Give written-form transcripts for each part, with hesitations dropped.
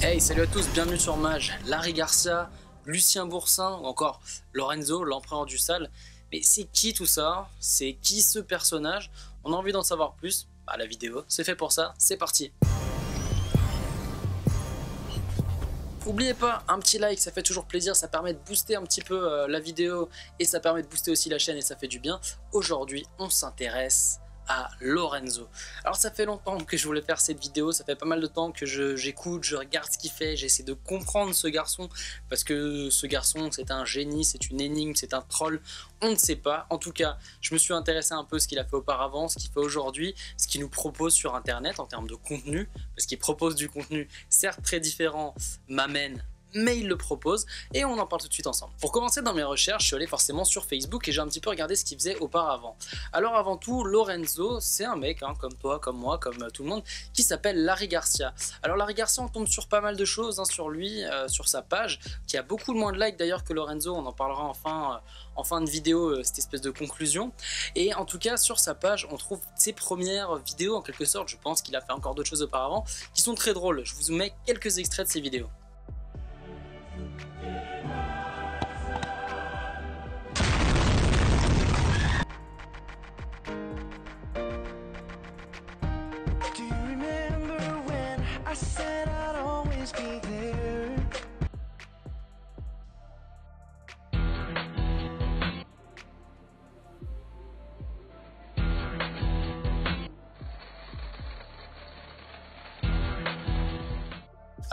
Hey, salut à tous, bienvenue sur Mage. Larry Garcia, Lucien Boursin ou encore Lorenzo, l'empereur du sale. Mais c'est qui tout ça? C'est qui ce personnage? On a envie d'en savoir plus? Bah, la vidéo, c'est fait pour ça, c'est parti. N'oubliez pas, un petit like, ça fait toujours plaisir, ça permet de booster un petit peu la vidéo et ça permet de booster aussi la chaîne et ça fait du bien. Aujourd'hui, on s'intéresse à Lorenzo. Alors ça fait longtemps que je voulais faire cette vidéo, ça fait pas mal de temps que j'écoute, je regarde ce qu'il fait, j'essaie de comprendre ce garçon parce que ce garçon c'est un génie, c'est une énigme, c'est un troll, on ne sait pas. En tout cas, je me suis intéressé un peu à ce qu'il a fait auparavant, ce qu'il fait aujourd'hui, ce qu'il nous propose sur internet en termes de contenu, parce qu'il propose du contenu certes très différent, m'amène, mais il le propose et on en parle tout de suite ensemble. Pour commencer dans mes recherches, je suis allé forcément sur Facebook et j'ai un petit peu regardé ce qu'il faisait auparavant. Alors avant tout, Lorenzo, c'est un mec, hein, comme toi, comme moi, comme tout le monde, qui s'appelle Larry Garcia. Alors Larry Garcia, on tombe sur pas mal de choses sur lui, sur sa page, qui a beaucoup moins de likes d'ailleurs que Lorenzo, on en parlera en fin de vidéo, cette espèce de conclusion. Et en tout cas, sur sa page, on trouve ses premières vidéos en quelque sorte, je pense qu'il a fait encore d'autres choses auparavant, qui sont très drôles. Je vous mets quelques extraits de ces vidéos.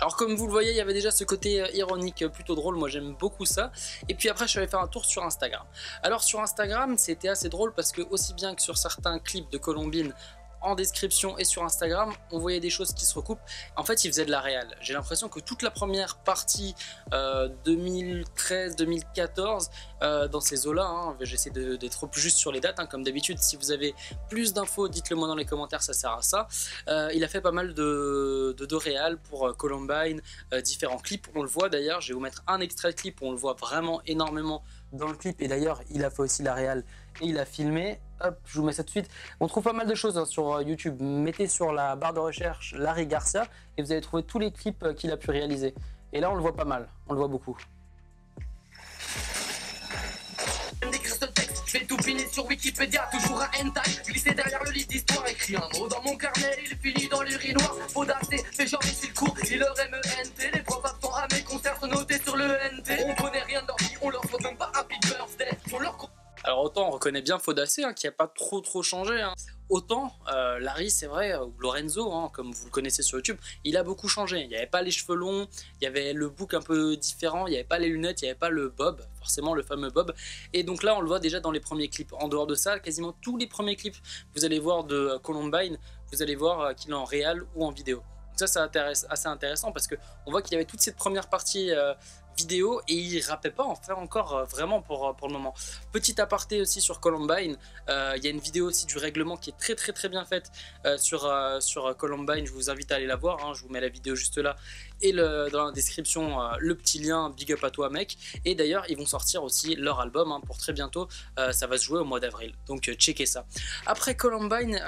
Alors comme vous le voyez, il y avait déjà ce côté ironique plutôt drôle, moi j'aime beaucoup ça. Et puis après je suis allé faire un tour sur Instagram. Alors sur Instagram c'était assez drôle parce que aussi bien que sur certains clips de Colombine, en description et sur Instagram, on voyait des choses qui se recoupent. En fait, il faisait de la réal. J'ai l'impression que toute la première partie 2013-2014, dans ces eaux-là, hein, j'essaie d'être plus juste sur les dates, hein, comme d'habitude. Si vous avez plus d'infos, dites-le moi dans les commentaires, ça sert à ça. Il a fait pas mal de réal pour Columbine, différents clips. On le voit d'ailleurs, je vais vous mettre un extrait de clip où on le voit vraiment énormément dans le clip. Et d'ailleurs, il a fait aussi la réal et il a filmé. Hop, je vous mets ça tout de suite. On trouve pas mal de choses sur YouTube. Mettez sur la barre de recherche Larry Garcia et vous allez trouver tous les clips qu'il a pu réaliser. Et là, on le voit pas mal, on le voit beaucoup. Je vais tout piner sur Wikipédia, toujours un hentai glissé derrière le lit d'histoire, écrit un mot dans mon carnet, il finit dans l'urinoir. Faudacé, fait genre il suit le cours, il aurait MENT. Les profs absents à mes concerts sont notés sur le NT. On connaît rien de leur vie, on leur souhaite même pas Happy Birthday. On leur... Alors autant on reconnaît bien Faudacé, hein, qui n'a pas trop changé, hein. Autant Larry, c'est vrai, ou Lorenzo, hein, comme vous le connaissez sur YouTube, il a beaucoup changé. Il n'y avait pas les cheveux longs, il y avait le bouc un peu différent, il n'y avait pas les lunettes, il n'y avait pas le bob, forcément le fameux bob. Et donc là, on le voit déjà dans les premiers clips. En dehors de ça, quasiment tous les premiers clips, vous allez voir de Columbine, vous allez voir qu'il est en réal ou en vidéo. Donc ça, c'est assez intéressant parce qu'on voit qu'il y avait toute cette première partie vidéo et il rappait pas en faire encore vraiment pour le moment. Petit aparté aussi sur Columbine, il y a une vidéo aussi du règlement qui est très bien faite sur Columbine, je vous invite à aller la voir, hein, je vous mets la vidéo juste là et dans la description le petit lien, big up à toi mec. Et d'ailleurs ils vont sortir aussi leur album pour très bientôt, ça va se jouer au mois d'avril, donc checkez ça. Après Columbine,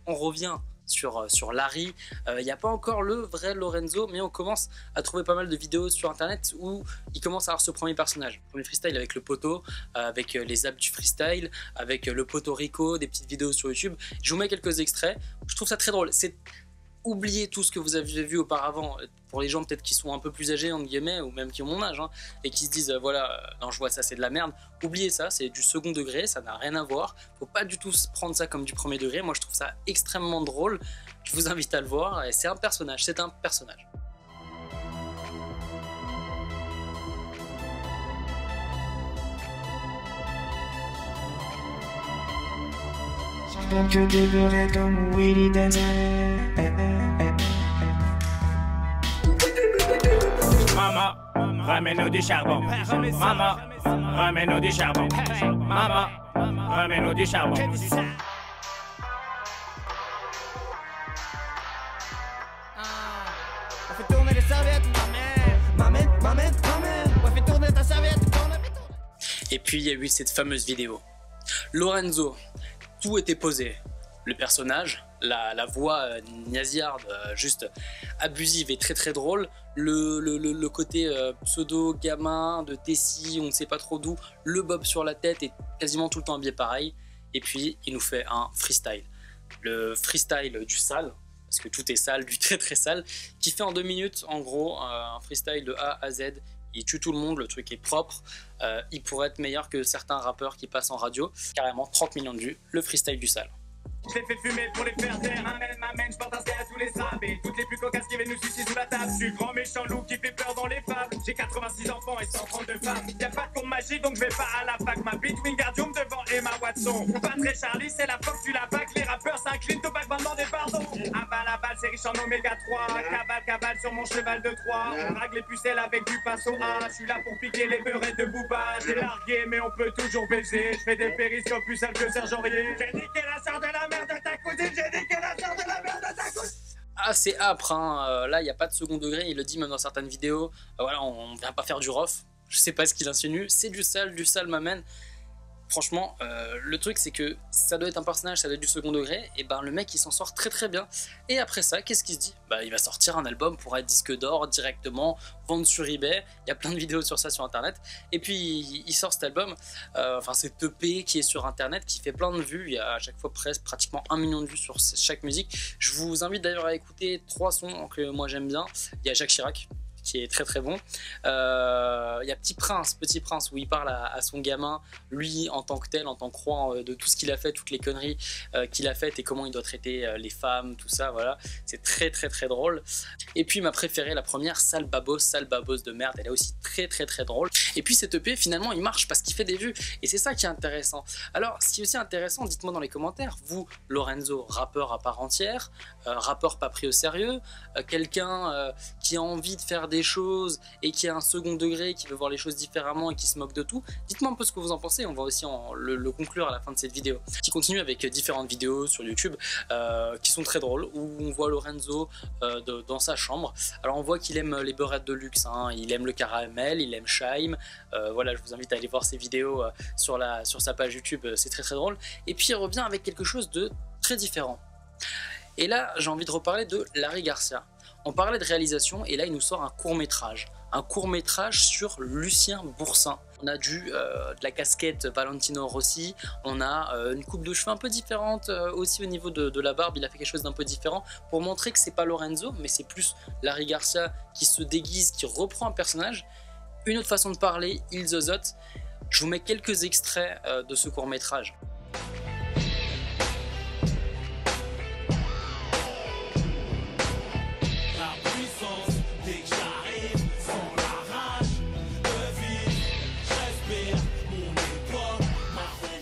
on revient sur Larry. Il n'y a pas encore le vrai Lorenzo, mais on commence à trouver pas mal de vidéos sur internet où il commence à avoir ce premier personnage. Le premier freestyle avec le poteau, avec les apps du freestyle, avec le poteau Rico, des petites vidéos sur YouTube. Je vous mets quelques extraits, je trouve ça très drôle. C'est oubliez tout ce que vous avez vu auparavant. Pour les gens peut-être qui sont un peu plus âgés entre guillemets, ou même qui ont mon âge, hein, et qui se disent voilà, non je vois ça c'est de la merde, oubliez ça, c'est du second degré, ça n'a rien à voir, faut pas du tout prendre ça comme du premier degré. Moi je trouve ça extrêmement drôle, je vous invite à le voir, et c'est un personnage, c'est un personnage. Que des verrais comme Willy Dance. Maman, ramène-nous du charbon. Maman, ramène-nous du charbon. Maman, ramène-nous du charbon. On fait tourner les serviettes, maman, on fait tourner ta serviette. Et puis il y a eu cette fameuse vidéo. Lorenzo, tout était posé. Le personnage, la voix nasillarde juste abusive et très drôle, le côté pseudo gamin de Tessie, on ne sait pas trop d'où, le bob sur la tête est quasiment tout le temps habillé pareil, et puis il nous fait un freestyle. Le freestyle du sale, parce que tout est sale, du très sale, qui fait en 2 minutes en gros un freestyle de A à Z. Il tue tout le monde, le truc est propre, il pourrait être meilleur que certains rappeurs qui passent en radio. Carrément 30 millions de vues, le freestyle du sale. Je les fais fumer pour les faire taire. M'amène, je porte un à tous les arbres. Et toutes les plus cocasses qui viennent nous sucer sous la table. Je suis le grand méchant loup qui fait peur dans les fables. J'ai 86 enfants et 132 femmes. Y'a pas de cours magie donc je vais pas à la fac. Ma bite Wingardium devant Emma Watson. Pas très Charlie, c'est la fois que tu la bac. Les rappeurs s'inclinent, au bac va des pardons. À balle, c'est riche en oméga 3. Cavale sur mon cheval de Troie. On drague les pucelles avec du pinceau A. Je suis là pour piquer les beurrettes de Booba. J'ai largué, mais on peut toujours baiser. Je fais des périscopes plus sales que Serge Aurier. J'ai niqué la sœur de la merde de ta cousine. J'ai niqué la sœur de la merde de ta cousine. Ah, c'est âpre, hein. Là il n'y a pas de second degré, il le dit même dans certaines vidéos. Voilà, on vient pas faire du rough, je sais pas ce qu'il insinue, c'est du sale m'amène. Franchement, le truc c'est que ça doit être un personnage, ça doit être du second degré, et ben le mec il s'en sort très bien. Et après ça, qu'est-ce qu'il se dit? Bah il va sortir un album pour être disque d'or directement, vendre sur eBay, il y a plein de vidéos sur ça sur internet. Et puis il sort cet album, enfin cet EP qui est sur internet, qui fait plein de vues, il y a à chaque fois pratiquement 1 million de vues sur chaque musique. Je vous invite d'ailleurs à écouter 3 sons que moi j'aime bien. Il y a Jacques Chirac, qui est très bon. Il y a Petit Prince où il parle à son gamin, lui en tant que tel, en tant que roi, de tout ce qu'il a fait, toutes les conneries qu'il a faites et comment il doit traiter les femmes, tout ça, voilà. C'est très drôle. Et puis ma préférée, la première, Sale Babos de merde, elle est aussi très drôle. Et puis cet EP finalement il marche parce qu'il fait des vues et c'est ça qui est intéressant. Alors ce qui est aussi intéressant, dites-moi dans les commentaires, vous Lorenzo, rappeur à part entière, rappeur pas pris au sérieux, quelqu'un qui a envie de faire des choses et qui a un second degré, qui veut voir les choses différemment et qui se moque de tout, dites-moi un peu ce que vous en pensez, on va aussi le conclure à la fin de cette vidéo, qui continue avec différentes vidéos sur YouTube qui sont très drôles, où on voit Lorenzo dans sa chambre. Alors on voit qu'il aime les beurrettes de luxe, hein. Il aime le caramel, il aime Scheim, voilà, je vous invite à aller voir ses vidéos sur sa page YouTube, c'est très drôle. Et puis il revient avec quelque chose de très différent. Et là j'ai envie de reparler de Larry Garcia. On parlait de réalisation et là il nous sort un court-métrage sur Lucien Boursin. On a de la casquette Valentino Rossi, on a une coupe de cheveux un peu différente aussi au niveau de la barbe, il a fait quelque chose d'un peu différent pour montrer que c'est pas Lorenzo mais c'est plus Larry Garcia qui se déguise, qui reprend un personnage. Une autre façon de parler, il zozote. Je vous mets quelques extraits de ce court-métrage.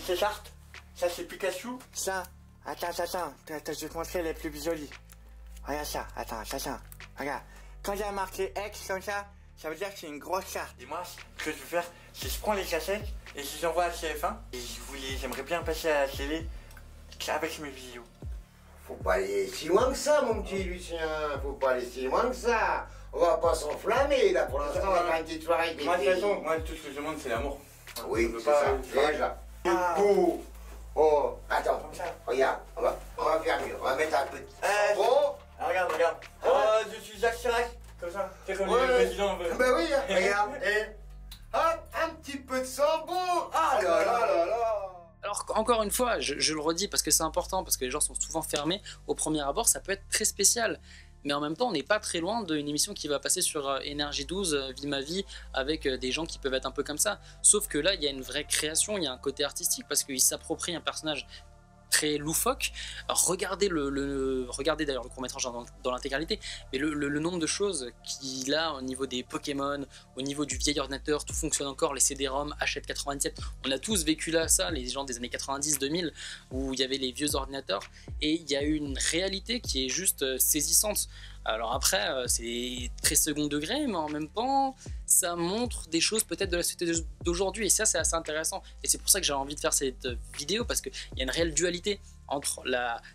C'est Charte, ça c'est Pikachu. Ça, attends, je vais te montrer les plus jolis. Regarde ça, attends, regarde. Quand il y a marqué X comme ça veut dire que c'est une grosse carte. Et moi, ce que je veux faire, c'est que je prends les cassettes et je les envoie à CF1. Et j'aimerais bien passer à la télé avec mes vidéos. Faut pas aller si loin que ça, mon petit Lucien. Faut pas aller si loin que ça. On va pas s'enflammer, là, pour l'instant, on va faire une petite soirée. Moi, de toute façon, tout ce que je demande, c'est l'amour. Oui, c'est ça, déjà. Oh, attends, regarde, on va faire mieux, on va mettre un peu de savon. Regarde. Je suis Jacques Chirac, comme ça, c'est comme le président. Bah oui, regarde, et hop, un petit peu de savon. Ah là. Alors encore une fois, je le redis parce que c'est important, parce que les gens sont souvent fermés. Au premier abord, ça peut être très spécial. Mais en même temps, on n'est pas très loin d'une émission qui va passer sur Énergie 12, Vie ma vie, avec des gens qui peuvent être un peu comme ça. Sauf que là, il y a une vraie création, il y a un côté artistique, parce qu'il s'approprie un personnage très loufoque. Alors, regardez d'ailleurs le court-métrage dans l'intégralité, mais le nombre de choses qu'il a au niveau des Pokémon, au niveau du vieil ordinateur, tout fonctionne encore, les CD-ROM, H797, on a tous vécu là ça, les gens des années 90-2000, où il y avait les vieux ordinateurs, et il y a une réalité qui est juste saisissante. Alors après, c'est très second degré, mais en même temps, ça montre des choses peut-être de la société d'aujourd'hui, et ça c'est assez intéressant, et c'est pour ça que j'ai envie de faire cette vidéo, parce qu'il y a une réelle dualité. entre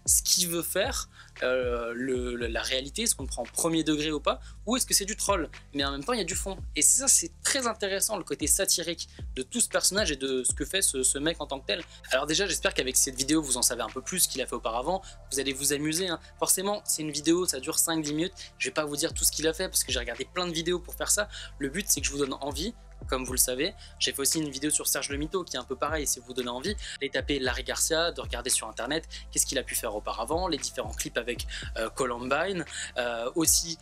ce qu'il veut faire, la réalité, est-ce qu'on le prend premier degré ou pas, ou est-ce que c'est du troll, mais en même temps il y a du fond. Et ça, c'est très intéressant, le côté satirique de tout ce personnage et de ce que fait ce mec en tant que tel. Alors déjà, j'espère qu'avec cette vidéo vous en savez un peu plus qu'il a fait auparavant, vous allez vous amuser, hein. Forcément c'est une vidéo, ça dure 5-10 minutes, je vais pas vous dire tout ce qu'il a fait parce que j'ai regardé plein de vidéos pour faire ça. Le but c'est que je vous donne envie. Comme vous le savez, j'ai fait aussi une vidéo sur Serge Le Mito qui est un peu pareil, si vous donnez envie, d'aller taper Larry Garcia, de regarder sur internet qu'est-ce qu'il a pu faire auparavant, les différents clips avec Columbine, aussi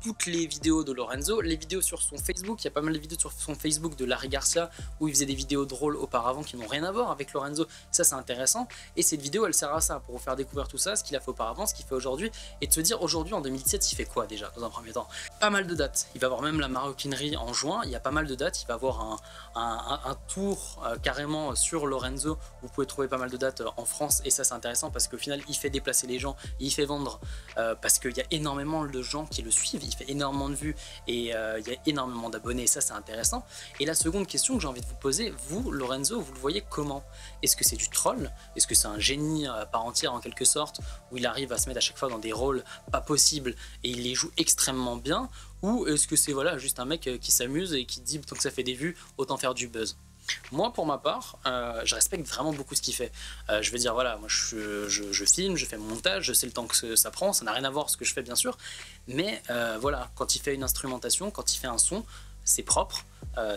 toutes les vidéos de Lorenzo, les vidéos sur son Facebook. Il y a pas mal de vidéos sur son Facebook de Larry Garcia où il faisait des vidéos drôles auparavant qui n'ont rien à voir avec Lorenzo. Ça c'est intéressant, et cette vidéo elle sert à ça, pour vous faire découvrir tout ça, ce qu'il a fait auparavant, ce qu'il fait aujourd'hui, et de se dire aujourd'hui en 2017 il fait quoi déjà dans un premier temps. Pas mal de dates, il va avoir même la maroquinerie en juin, il y a pas mal de dates. Il va avoir un tour carrément sur Lorenzo. Vous pouvez trouver pas mal de dates en France, et ça c'est intéressant parce qu'au final il fait déplacer les gens, il fait vendre parce qu'il y a énormément de gens qui le suivent, il fait énormément de vues et il y a énormément d'abonnés, et ça c'est intéressant. Et la seconde question que j'ai envie de vous poser, vous Lorenzo, vous le voyez comment? Est-ce que c'est du troll? Est-ce que c'est un génie à part entière en quelque sorte, où il arrive à se mettre à chaque fois dans des rôles pas possibles et il les joue extrêmement bien? Ou est-ce que c'est voilà, juste un mec qui s'amuse et qui dit tant que ça fait des vues, autant faire du buzz? Moi pour ma part, je respecte vraiment beaucoup ce qu'il fait. Je veux dire voilà, moi je filme, je fais mon montage, je sais le temps que ça prend, ça n'a rien à voir ce que je fais bien sûr, mais voilà, quand il fait une instrumentation, quand il fait un son, c'est propre,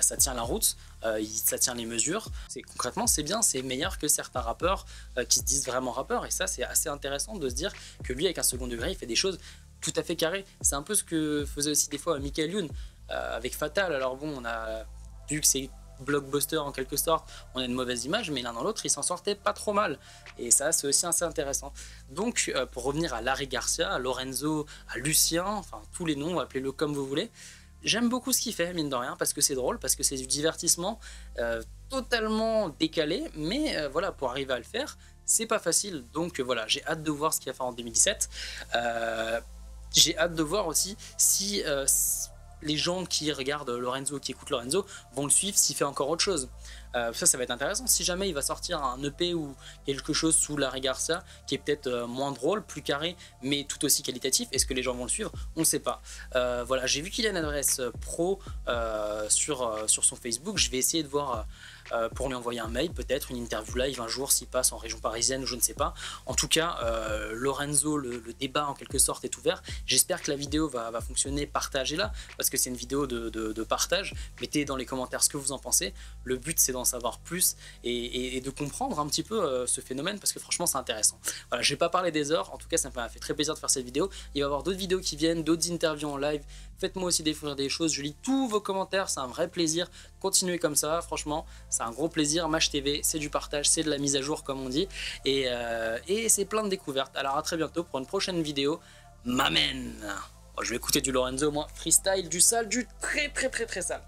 ça tient la route, ça tient les mesures, concrètement c'est bien, c'est meilleur que certains rappeurs qui se disent vraiment rappeurs, et ça c'est assez intéressant de se dire que lui avec un second degré il fait des choses tout à fait carré. C'est un peu ce que faisait aussi des fois Michael Youn avec Fatal. Alors bon, on a vu que c'est blockbuster en quelque sorte, on a une mauvaise image, mais l'un dans l'autre, il s'en sortait pas trop mal. Et ça, c'est aussi assez intéressant. Donc, pour revenir à Larry Garcia, à Lorenzo, à Lucien, enfin tous les noms, appelez-le comme vous voulez, j'aime beaucoup ce qu'il fait, mine de rien, parce que c'est drôle, parce que c'est du divertissement totalement décalé, mais voilà, pour arriver à le faire, c'est pas facile. Donc voilà, j'ai hâte de voir ce qu'il va faire en 2017. J'ai hâte de voir aussi si les gens qui regardent Lorenzo, qui écoutent Lorenzo, vont le suivre s'il fait encore autre chose. Ça va être intéressant. Si jamais il va sortir un EP ou quelque chose sous Larry Garcia qui est peut-être moins drôle, plus carré, mais tout aussi qualitatif, est-ce que les gens vont le suivre? On ne sait pas. Voilà, j'ai vu qu'il a une adresse pro sur son Facebook. Je vais essayer de voir pour lui envoyer un mail, peut-être une interview live un jour s'il passe en région parisienne, je ne sais pas. En tout cas, Lorenzo, le débat en quelque sorte est ouvert. J'espère que la vidéo va fonctionner. Partagez-la parce que c'est une vidéo de partage. Mettez dans les commentaires ce que vous en pensez. Le but c'est d'en savoir plus et de comprendre un petit peu ce phénomène, parce que franchement c'est intéressant. Voilà, je vais pas parler des heures, en tout cas ça m'a fait très plaisir de faire cette vidéo. Il va y avoir d'autres vidéos qui viennent, d'autres interviews en live. Faites-moi aussi découvrir des choses, je lis tous vos commentaires, c'est un vrai plaisir. Continuez comme ça, franchement, c'est un gros plaisir. Maj TV, c'est du partage, c'est de la mise à jour comme on dit, et c'est plein de découvertes. Alors à très bientôt pour une prochaine vidéo. M'amène. Je vais écouter du Lorenzo, moi, freestyle, du sale, du très sale.